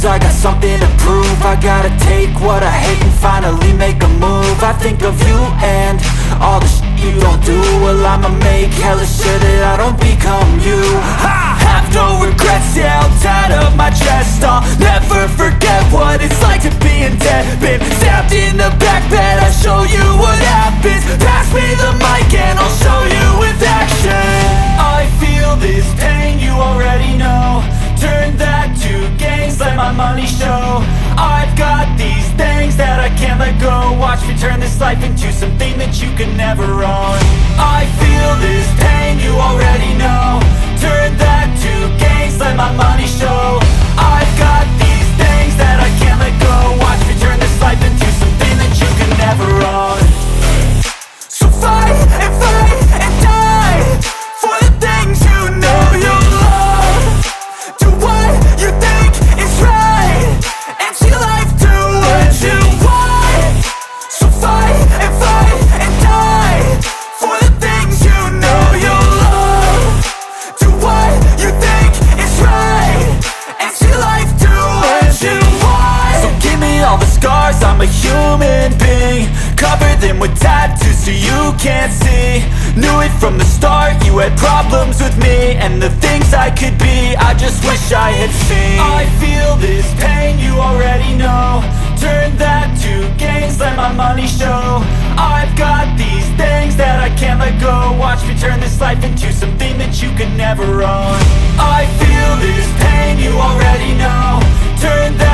Cause I got something to prove. I gotta take what I hate and finally make a move. I think of you and all the shit you don't do. Well, I'ma make hella sure that I don't become you. I have no regrets, yeah, I'll tie up my chest. I'll never forget what it's like to be in debt. Been stabbed in the back bed, I'll show you what happens. Pass me the mic and I'll show you with action. I feel this pain, you already know. Turn that to gains, let my money show. I've got these things that I can't let go. Watch me turn this life into something that you can never own. I feel this pain, you already know. Turn that to gains, let my money show. I've got these things that I can't let go. Watch me turn this life into something that you can never own. So fight and die for the things you know you love. Do what you think is right and see life do what you want. So fight and die for the things you know you love. Do what you think is right and see life do what you want. So give me all the scars, I'm a human being. Cover them with tattoos so you can't see. Knew it from the start, you had problems with me and the things I could be, I just wish I had seen. I feel this pain, you already know. Turn that to gains, let my money show. I've got these things that I can't let go. Watch me turn this life into something that you can never own. I feel this pain, you already know. Turn that